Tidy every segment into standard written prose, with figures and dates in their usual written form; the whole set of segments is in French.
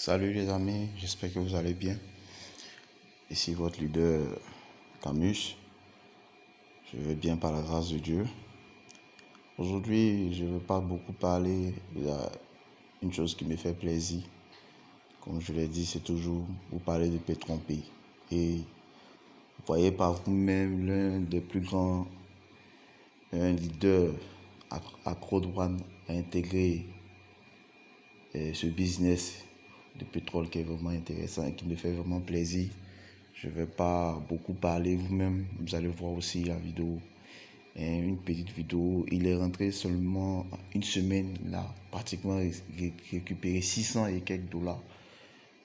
Salut les amis, j'espère que vous allez bien. Ici votre leader Camus. Je vais bien par la grâce de Dieu. Aujourd'hui, je ne veux pas beaucoup parler. Il y a une chose qui me fait plaisir. Comme je l'ai dit, c'est toujours vous parler de Petron-P. Et vous voyez par vous-même l'un des plus grands leaders Accro-Douane a intégré ce business de pétrole qui est vraiment intéressant et qui me fait vraiment plaisir. Je ne vais pas beaucoup parler, vous-même, vous allez voir aussi la vidéo. Une petite vidéo, il est rentré seulement une semaine, là, pratiquement récupéré 600 et quelques dollars.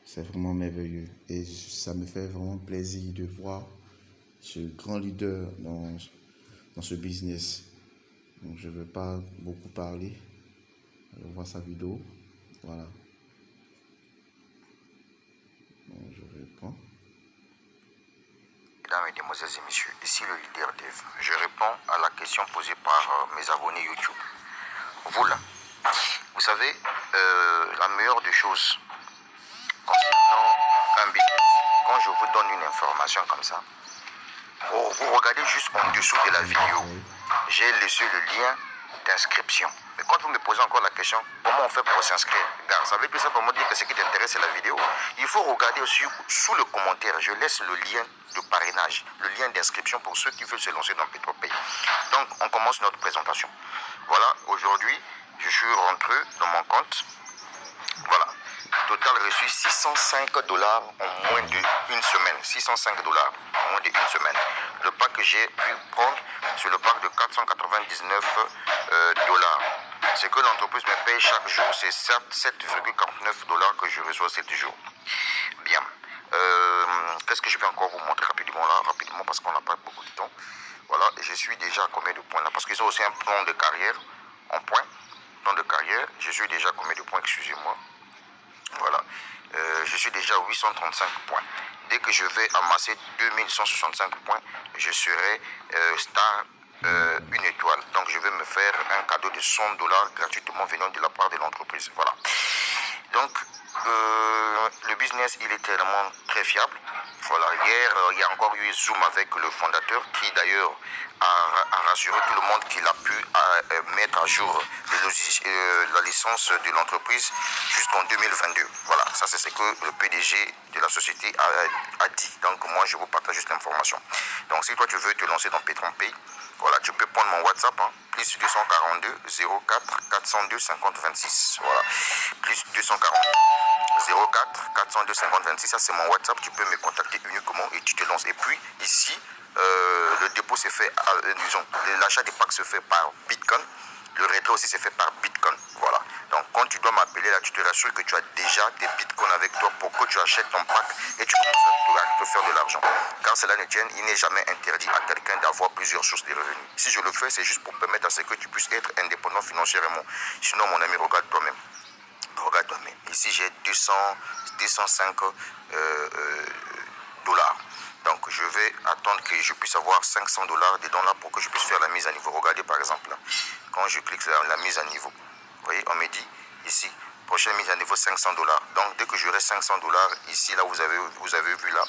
C'est vraiment merveilleux et ça me fait vraiment plaisir de voir ce grand leader dans ce business. Donc je ne vais pas beaucoup parler. Allez voir sa vidéo. Voilà. Donc, je réponds. Mesdames, Mesdemoiselles et Messieurs, ici le leader Dev. Je réponds à la question posée par mes abonnés YouTube. Vous là, vous savez, la meilleure des choses concernant un business, quand je vous donne une information comme ça, vous regardez juste en dessous de la vidéo, j'ai laissé le lien d'inscription. Mais quand vous me posez encore la question, comment on fait pour s'inscrire? Ça veut tout simplement dire que ce qui t'intéresse, c'est la vidéo. Il faut regarder aussi sous le commentaire. Je laisse le lien de parrainage, le lien d'inscription pour ceux qui veulent se lancer dans Petron-P. Donc, on commence notre présentation. Voilà, aujourd'hui, je suis rentré dans mon compte. Voilà, total reçu 605 dollars en moins d'une semaine. 605 dollars en moins d'une semaine. Le pack que j'ai pu prendre, c'est le pack de 499 dollars. Ce que l'entreprise me paye chaque jour, c'est 7,49 dollars que je reçois 7 jours. Bien. Qu'est-ce que je vais encore vous montrer rapidement parce qu'on n'a pas beaucoup de temps. Voilà, je suis déjà à combien de points là? Parce qu'ils ont aussi un plan de carrière en points. Plan de carrière, je suis déjà à combien de points? Excusez-moi. Voilà, je suis déjà à 835 points. Dès que je vais amasser 2165 points, je serai star 1 étoile. Donc je vais me faire un cadeau de 100 dollars gratuitement venant de la part de l'entreprise. Voilà. Donc le business, il est tellement très fiable. Voilà, hier, il y a encore eu Zoom avec le fondateur qui d'ailleurs a rassuré tout le monde qu'il a pu mettre à jour la licence de l'entreprise jusqu'en 2022. Voilà, ça c'est ce que le PDG de la société a dit. Donc moi, je vous partage juste l'information. Donc si toi tu veux te lancer dans Petron-P, voilà, tu peux prendre mon WhatsApp, plus 242 04 402 50 26. Voilà, plus 242 04 402 50 26. Ça, c'est mon WhatsApp. Tu peux me contacter uniquement et tu te lances. Et puis, ici, le dépôt se fait, disons, l'achat des packs se fait par Bitcoin. Le retrait aussi se fait par Bitcoin. Voilà. Donc, quand tu dois m'appeler là, tu te rassures que tu as déjà des Bitcoins avec toi pour que tu achètes ton pack et tu commences à te faire de l'argent. Car cela ne tienne, il n'est jamais interdit à quelqu'un d'avoir plusieurs sources de revenus. Si je le fais, c'est juste pour permettre à ce que tu puisses être indépendant financièrement. Sinon, mon ami, regarde toi-même. Regarde toi-même. Ici, j'ai 205 dollars. Donc, je vais attendre que je puisse avoir 500 dollars dedans là pour que je puisse faire la mise à niveau. Regardez par exemple là. Quand je clique sur la mise à niveau, vous voyez, on me dit ici, prochaine mise à niveau 500 dollars. Donc, dès que j'aurai 500 dollars, ici là, vous avez vu là,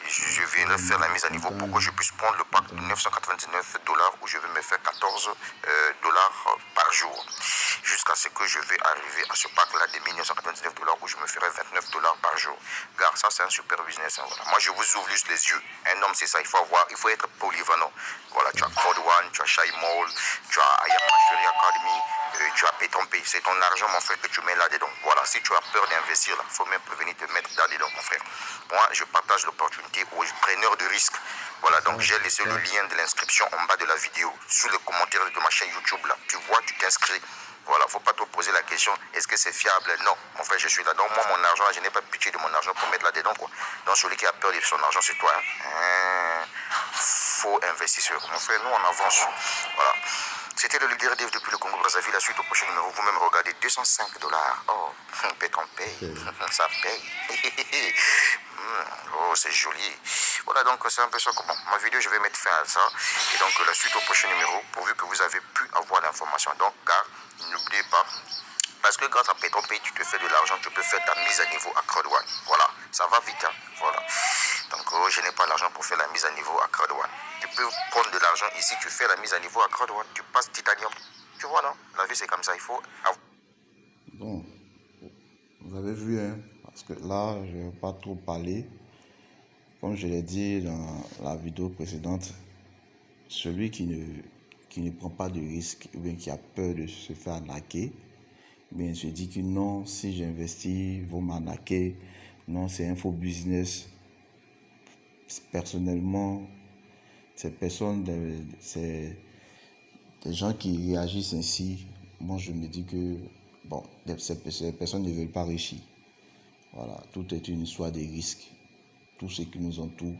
je viendrai faire la mise à niveau pour que je puisse prendre le pack de 999 dollars où je vais me faire 14 dollars par jour. Jusqu'à ce que je vais arriver à ce pack-là de 1999 dollars où je me ferai 29 dollars par jour. Car ça, c'est un super business. Voilà. Moi, je vous ouvre juste les yeux. Un homme, c'est ça. Il faut être polyvalent. Voilà, tu as Code One, tu as Shy Mall, tu as Ayama Academy, tu as Petron-P. C'est ton argent, mon frère, que tu mets là-dedans. Voilà, si tu as peur d'investir, il faut même prévenir te mettre là-dedans, mon frère. Moi, je partage l'opportunité aux preneurs de risques. Voilà, donc j'ai laissé le lien de l'inscription en bas de la vidéo, sous le commentaire de ma chaîne YouTube là. Tu vois, tu t'inscris. Voilà, faut pas te poser la question, est-ce que c'est fiable? Non, mon frère, je suis là. Donc moi, mon argent, je n'ai pas pitié de mon argent pour mettre là-dedans, quoi. Donc celui qui a peur de son argent, c'est toi. Faut investir. Mon frère, nous, on avance. Voilà. C'était le leader Dev depuis le Congo Brazzaville. La suite au prochain numéro, vous-même regardez 205 dollars. Oh, Petron-P, ça paye. Oh, c'est joli. Voilà, donc c'est un peu ça. Bon, ma vidéo, je vais mettre fin à ça. Et donc, la suite au prochain numéro, pourvu que vous avez pu avoir l'information. Donc, car, n'oubliez pas, Parce que grâce à PétronPay, tu te fais de l'argent, tu peux faire ta mise à niveau à CrowdOne. Voilà, ça va vite. Hein. Voilà. Donc, je n'ai pas l'argent pour faire la mise à niveau à CrowdOne. Tu peux prendre de l'argent ici, tu fais la mise à niveau à CrowdOne, tu passes Titanium. Tu vois, non? La vie, c'est comme ça, il faut... Bon, vous avez vu, hein, parce que là, je ne vais pas trop parler. Comme je l'ai dit dans la vidéo précédente, celui qui ne prend pas de risque ou bien qui a peur de se faire arnaquer, bien se dit que non, si j'investis, ils vont m'arnaquer. Non, c'est un faux business. Personnellement, ces personnes, c'est des gens qui réagissent ainsi. Moi, je me dis que bon, ces personnes ne veulent pas réussir. Voilà, tout est une histoire de risques. Tout ce qui nous entoure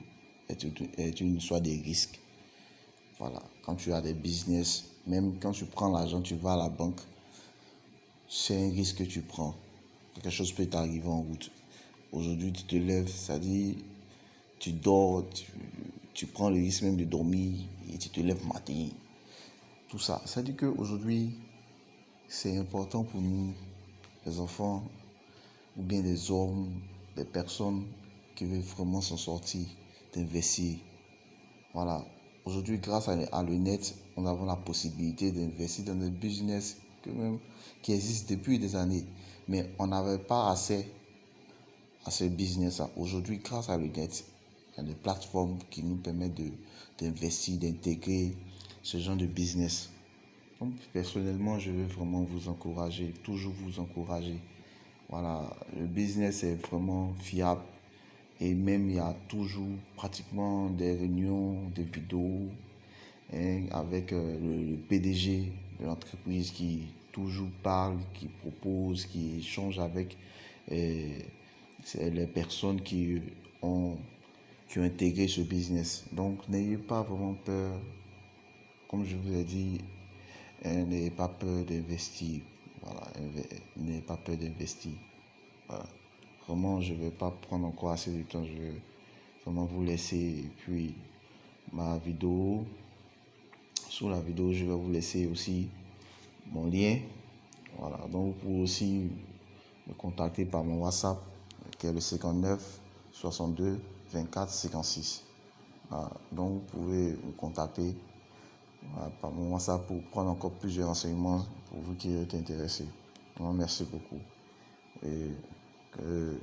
est une histoire de risques. Voilà, quand tu as des business, même quand tu prends l'argent, tu vas à la banque, c'est un risque que tu prends. Quelque chose peut t'arriver en route. Aujourd'hui, tu te lèves, ça dit, tu dors, tu prends le risque même de dormir et tu te lèves matin. Tout ça. Ça dit qu'aujourd'hui, c'est important pour nous, les enfants, ou bien les hommes, les personnes qui veulent vraiment s'en sortir, d'investir. Voilà. Aujourd'hui, grâce à le net, on a la possibilité d'investir dans des business qui existent depuis des années. Mais on n'avait pas accès à ce business-là. Aujourd'hui, grâce à le net, il y a des plateformes qui nous permettent d'investir, d'intégrer ce genre de business. Donc, personnellement, je veux vraiment vous encourager, toujours vous encourager. Voilà, le business est vraiment fiable. Et même, il y a toujours pratiquement des réunions, des vidéos avec le PDG de l'entreprise qui toujours parle, qui propose, qui échange avec les personnes qui ont intégré ce business. Donc, n'ayez pas vraiment peur. Comme je vous ai dit, n'ayez pas peur d'investir. Voilà, n'ayez pas peur d'investir. Voilà. Vraiment, je ne vais pas prendre encore assez de temps. Je vais vraiment vous laisser. Et puis, ma vidéo, sous la vidéo, je vais vous laisser aussi mon lien. Voilà, donc vous pouvez aussi me contacter par mon WhatsApp, qui est le 59 62 24 56. Voilà, donc vous pouvez me contacter par mon WhatsApp pour prendre encore plus de renseignements pour vous qui êtes intéressés. Donc, merci beaucoup. Et que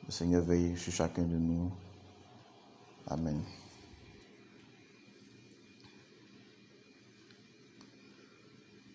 le Seigneur veille sur chacun de nous. Amen.